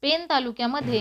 पेण तालुक्यामध्ये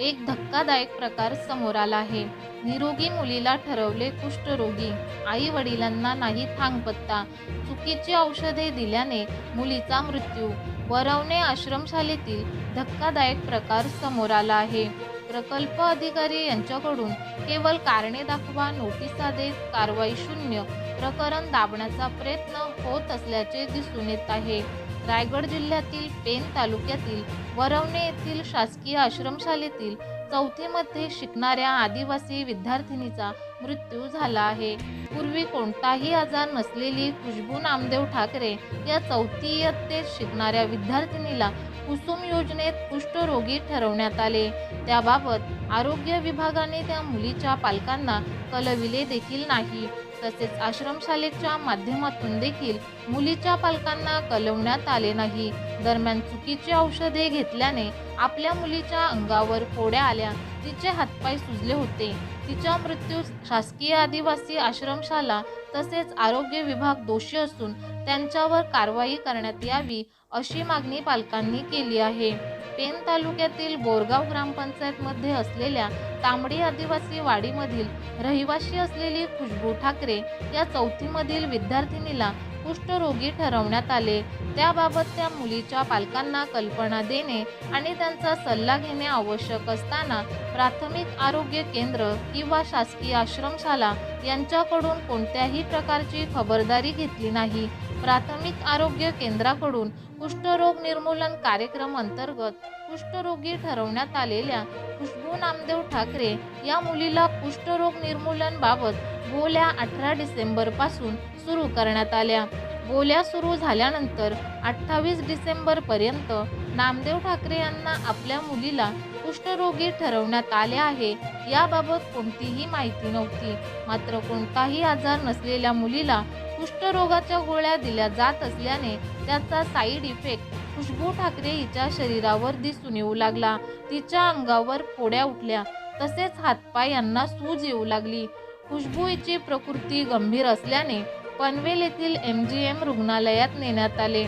एक धक्कादायक प्रकार समोर आला आहे. निरोगी मुलीला ठरवले कुष्ठरोगी. आई वडिलांना नाही थांगपत्ता. चुकीची औषधे दिल्याने मुलीचा मृत्यू. वरवणे आश्रमशाळेतील धक्कादायक प्रकार समोर आला आहे. प्रकल्प अधिकारी यांच्याकडून केवळ कारणे दाखवा नोटिसा देत कारवाई शून्य. प्रकरण दाबण्याचा प्रयत्न होत असल्याचे दिसून येत आहे. रायगड जिल्ह्यातील पेण तालुक्यातील वरवणे येथील शासकीय आश्रमशाळेतील चौथीमध्ये शिकणाऱ्या आदिवासी विद्यार्थिनीचा मृत्यू झाला आहे. पूर्वी कोणताही आजार नसलेली खुशबू नामदेव ठाकरे या चौथी इयत्तेत शिकणाऱ्या विद्यार्थिनीला कुसुम योजनेत कुष्ठरोगी ठरवण्यात आले. त्याबाबत आरोग्य विभागाने त्या मुलीच्या पालकांना कळविले देखील नाही. तसेच आश्रमशाळेच्या माध्यमातून देखील मुलीच्या पालकांना कळवण्यात आले नाही. दरम्यान चुकीची औषधे घेतल्याने आपल्या मुलीच्या अंगावर फोड्या आल्या. तिचे हातपाय सुजले होते. तिचा मृत्यू शासकीय आदिवासी आश्रमशाळा तसेच आरोग्य विभाग दोषी असून त्यांच्यावर कारवाई करण्यात यावी अशी मागणी पालकांनी केली आहे. पेण तालुक्यातील बोरगाव ग्रामपंचायतमध्ये असलेल्या तांबडी आदिवासी वाडीमधील रहिवासी असलेली खुशबू ठाकरे या चौथीमधील विद्यार्थिनीला कुष्ठरोगी ठरवण्यात आले. त्याबाबत त्या मुलीच्या पालकांना कल्पना देणे आणि त्यांचा सल्ला घेणे आवश्यक असताना प्राथमिक आरोग्य केंद्र किंवा शासकीय आश्रमशाळा यांच्याकडून कोणत्याही प्रकारची खबरदारी घेतली नाही. प्राथमिक आरोग्य केंद्राकडून कुष्ठरोग निर्मूलन कार्यक्रम अंतर्गत कुष्ठरोगी ठरवण्यात आलेल्या खुशबू नामदेव ठाकरे या मुलीला कुष्ठरोग निर्मूलन बाबत गोळ्या 18 डिसेंबर पासून सुरू करण्यात आल्या. गोळ्या सुरू झाल्यानंतर 28 डिसेंबर पर्यंत नामदेव ठाकरे यांना आपल्या मुलीला कुष्ठरोगी ठरवण्यात आले आहे याबाबत कोणतीही माहिती नव्हती. मात्र कोणताही आजार नसलेल्या मुलीला कुष्ठरोगाच्या गोळ्या दिल्या जात असल्याने त्याचा साईड इफेक्ट खुशबू ठाकरे हिच्या शरीरावर दिसून येऊ लागला. तिच्या अंगावर फोड्या उठल्या तसेच हातपाय यांना सूज येऊ लागली. खुशबू हिची प्रकृती गंभीर असल्याने पनवेल येथील MGM रुग्णालयात नेण्यात आले.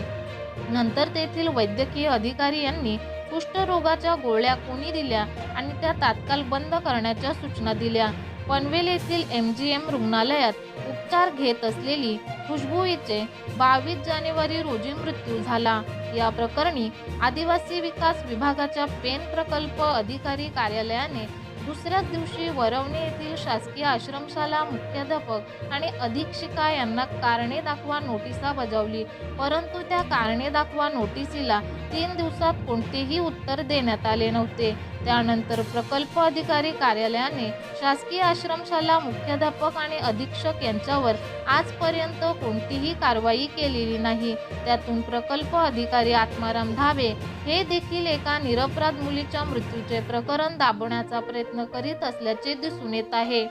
नंतर तेथील वैद्यकीय अधिकारी यांनी कुष्ठरोगाच्या गोळ्या कोणी दिल्या आणि त्या तात्काळ बंद करण्याच्या सूचना दिल्या. पनवेल येथील MGM रुग्णालयात उपचार घेत असलेली खुशबू हिचे 22 जानेवारी रोजी मृत्यू झाला. या प्रकरणी आदिवासी विकास विभागाच्या पेण प्रकल्प अधिकारी कार्यालयाने दुसऱ्याच दिवशी वरवणे येथील शासकीय आश्रमशाळा मुख्याध्यापक आणि अधीक्षिका यांना कारणे दाखवा नोटिसा बजावली. परंतु त्या कारणे दाखवा नोटिसीला 3 दिवसात कोणतेही उत्तर देण्यात आले नव्हते. त्यानंतर प्रकल्प अधिकारी कार्यालयाने शासकीय आश्रमशाळा मुख्याध्यापक आणि अधीक्षक यांच्यावर आजपर्यंत कोणतीही कारवाई केलेली नाही. त्यातून प्रकल्प अधिकारी आत्माराम धाबे हे देखील एका निरपराध मुलीच्या मृत्यूचे प्रकरण दाबण्याचा प्रयत्न करीत असल्याचे दिसून येत आहे.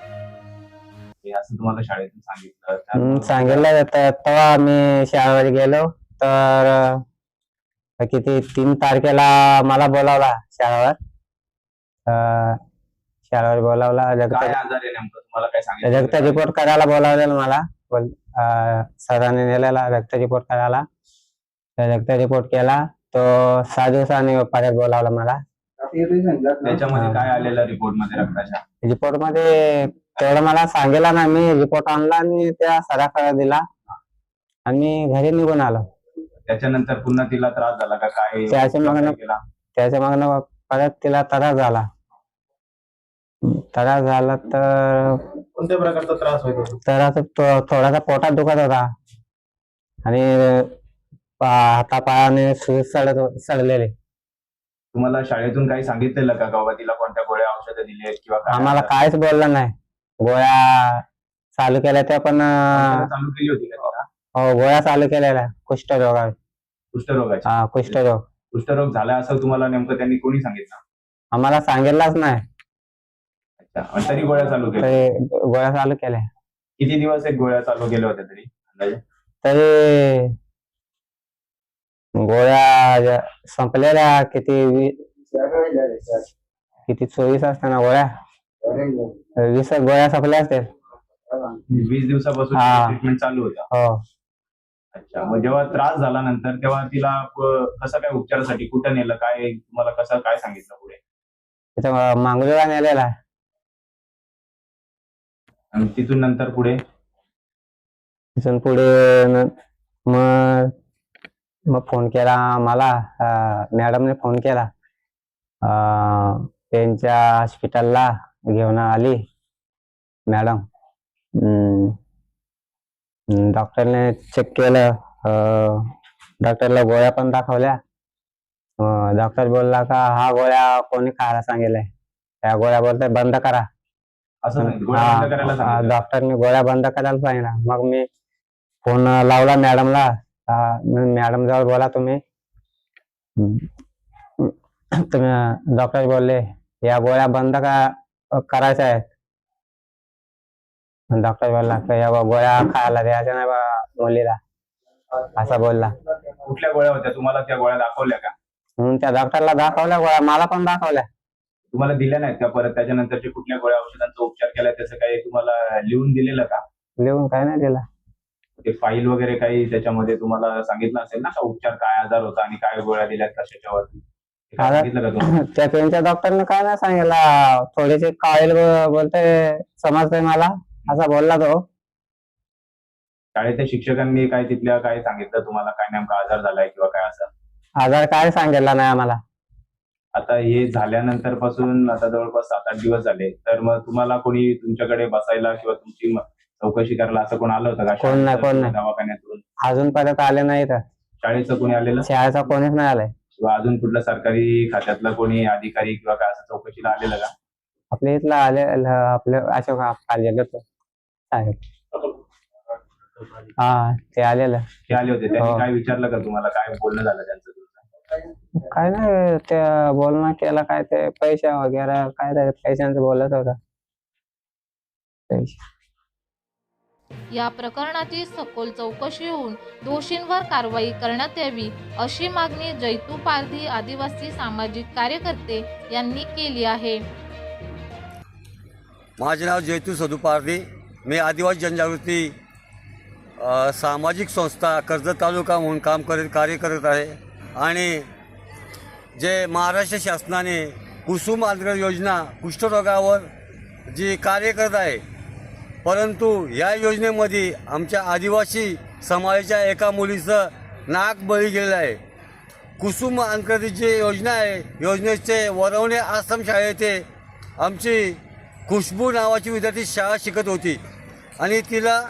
असं तुम्हाला शाळेतून सांगितलं सांगितलं जातं. तेव्हा आम्ही शाळेवर गेलो तर किती 3 तारखेला मला बोलावला शाळेवर. शाळेवर बोलावला काय आजार आहे नेमकं तुम्हाला काय सांगितलं? रक्त रिपोर्ट करायला बोलावलेलं मला. सरांनी नेलेला रक्त रिपोर्ट करायला. रक्त रिपोर्ट केला तो 6 दिवसांनी परत बोलावला मला. त्याच्यामध्ये काय आलेलं रिपोर्ट मध्ये रक्ताच्या? रिपोर्ट मध्ये तेवढं मला सांगितलं ना. मी रिपोर्ट आणला आणि त्या सराकडे दिला आणि घरी निघून आलो. त्याच्यानंतर पुन्हा तिला त्रास झाला का काय? त्याच्या मागणं परत तिला त्रास झाला. तर कोणत्या प्रकारचा त्रास होतो? त्रास थोडासा पोटात दुखत होता आणि हातापायाने सडलेले. तुम्हाला शाळेतून काही सांगितलेलं का बाबा तिला कोणत्या गोळ्या औषधं दिली आहेत किंवा काय? आम्हाला काहीच बोललं नाही. गोळ्या चालू केल्या त्या पण चालू केली होती का तिला? हो, गोळ्या चालू केलेल्या कुष्ठरोगावर. कुष्ठरोगाची? हा, कुष्ठरोग. कुष्ठरोग झाला असं तुम्हाला नेमकं त्यांनी कोणी सांगितलं? आम्हाला सांगितलंच नाही. अच्छा, आणि तरी गोळ्या चालू केल्या? गोळ्या चालू केल्या. किती दिवस एक गोळ्या चालू केल्या होत्या तरी अंदाजे? तरी गोळ्या संपलेल्या किती 24 असताना गोळ्या 20 गोळ्या संपल्या असतील. 20 दिवसापासून हा. ट्रीटमेंट चालू होता. हो. अच्छा, मग जेव्हा त्रास झाला नंतर तेव्हा तिला कसं काय उपचारासाठी कुठं नेलं, काय तुम्हाला कसं काय सांगितलं पुढे? तिथं मांगुलीला नेलेला. आणि तिथून नंतर पुढे? तिथून पुढे मग मग फोन केला मला, मॅडमने फोन केला. त्यांच्या हॉस्पिटलला घेऊन आली मॅडम. डॉक्टरने चेक केलं. डॉक्टरला गोळ्या पण दाखवल्या. डॉक्टर बोलला का हा गोळ्या कोणी खायला सांगितलंय, त्या गोळ्या बोलते बंद करा. असं नाही, गोळ्या बंद करायला सांगितलं? डॉक्टरने गोळ्या बंद करायला सांगितलं. मग मी फोन लावला मॅडमला. मॅडम जवळ बोला तुम्ही. डॉक्टर बोलले या गोळ्या बंद करायच्या आहेत. डॉक्टर बोलला या गोळ्या खायला द्यायच्या नाही बा मुलीला, असं बोलला. कुठल्या गोळ्या होत्या, तुम्हाला त्या गोळ्या दाखवल्या का? त्या डॉक्टरला दाखवल्या गोळ्या, मला पण दाखवल्या. तुम्हाला दिल्या नाहीत का परत? त्याच्यानंतरचे कुठल्या गोळ्या औषधांचा उपचार केला त्याचं काही तुम्हाला लिहून दिलेलं का? लिहून काय नाही दिला. ते फाईल वगैरे काही त्याच्यामध्ये तुम्हाला सांगितलं असेल ना का उपचार काय आजार होता आणि काय गोळ्या दिल्यात कशाच्यावरती, ते काय सांगितलं का तुम्हाला? त्या त्यांच्या डॉक्टरने काय नाही सांगितलं. थोडेसे काळेल बोलते समजते मला, असा बोलला तो. शाळेच्या शिक्षकांनी काय तिथल्या काय सांगितलं तुम्हाला, काय नेमका आजार झालाय किंवा काय असं? आजार काय सांगितला नाही आम्हाला. आता हे झाल्यानंतर पासून आता जवळपास 7-8 दिवस झाले, तर मग तुम्हाला कोणी तुमच्याकडे बसायला किंवा तुमची चौकशी करायला असं कोण आलं होतं का? कोण नाही. दवाखान्यातून अजून परत आले नाही तर. शाळेचं कोणी आलेलं शाळेचा कोणीच नाही आलाय. किंवा अजून कुठलं सरकारी खात्यातलं कोणी अधिकारी किंवा काय असं चौकशीला आलेलं का? आपल्या इथला आले आपले अशोक आलेलं साहेब. हा ते आलेलं. ते आले होते, त्यांनी हो. काय विचारलं का तुम्हाला, काय बोलणं झालं त्यांचं तुमचं? काय नाही ते बोलणं केलं, काय ते पैसे वगैरे काय ते पैशांचं बोलत होता. या प्रकरणाची सखोल चौकशी होऊन दोषींवर कारवाई करण्यात यावी अशी मागणी जैतू पारधी आदिवासी सामाजिक कार्यकर्ते यांनी केली आहे. माझे नाव जैतू सदू पारधी. मी आदिवासी जनजागृती सामाजिक संस्था कर्जत तालुका म्हणून कार्य करत आहे. आणि जे महाराष्ट्र शासनाने कुसुम आंध्र योजना कुष्ठरोगावर जी कार्य करत आहे, परंतु या योजनेमध्ये आमच्या आदिवासी समाजाच्या एका मुलीचं नाक बळी गेलेलं आहे. कुसुम अंतर्गत जी योजना आहे, योजनेचे वरवणे आश्रम शाळेते आमची खुशबू नावाची विद्यार्थी शाळा शिकत होती आणि तिला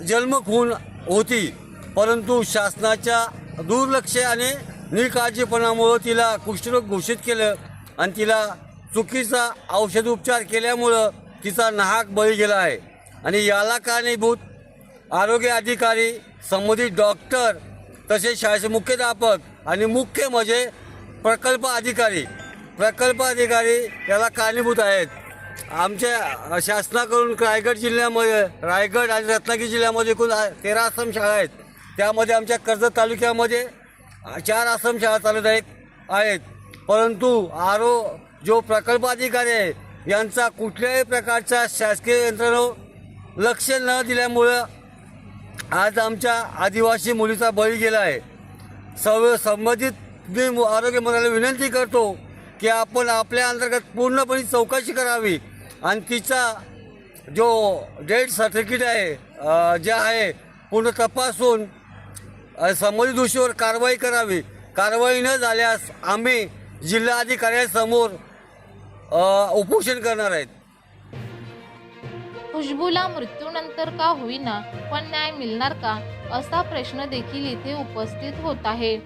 जन्म खून होती, परंतु शासनाच्या दुर्लक्ष आणि निकाळजीपणामुळं तिला कुष्ठरोग घोषित केलं आणि तिला चुकीचा औषध उपचार केल्यामुळं तिचा नाहक बळी गेला आहे. आणि याला कारणीभूत आरोग्य अधिकारी, संबंधित डॉक्टर, तसेच शाळेचे मुख्याध्यापक आणि मुख्य म्हणजे प्रकल्प अधिकारी याला कारणीभूत आहेत. आमच्या शासनाकडून रायगड जिल्ह्यामध्ये, रायगड आणि रत्नागिरी जिल्ह्यामध्ये एकूण 13 आश्रमशाळा आहेत. त्यामध्ये आमच्या कर्जत तालुक्यामध्ये 4 आश्रमशाळा चालत आहेत. परंतु जो प्रकल्प अधिकारी आहे यांचा कुठल्याही प्रकारचा शासकीय यंत्रणेवर लक्ष न दिल्यामुळं आज आमच्या आदिवासी मुलीचा बळी गेला आहे. संबंधित मी आरोग्य मंत्र्याला विनंती करतो की आपण आपल्या अंतर्गत पूर्णपणे चौकशी करावी आणि तिचा जो डेथ सर्टिफिकेट आहे जे आहे पूर्ण तपासून संबंधित दोषीवर कारवाई करावी. कारवाई न झाल्यास आम्ही जिल्हाधिकाऱ्यांसमोर उपोषण करणार आहेत. खुशबूला मृत्यूनंतर का होईना पण न्याय मिळणार का असा प्रश्न देखील इथे उपस्थित होत आहे.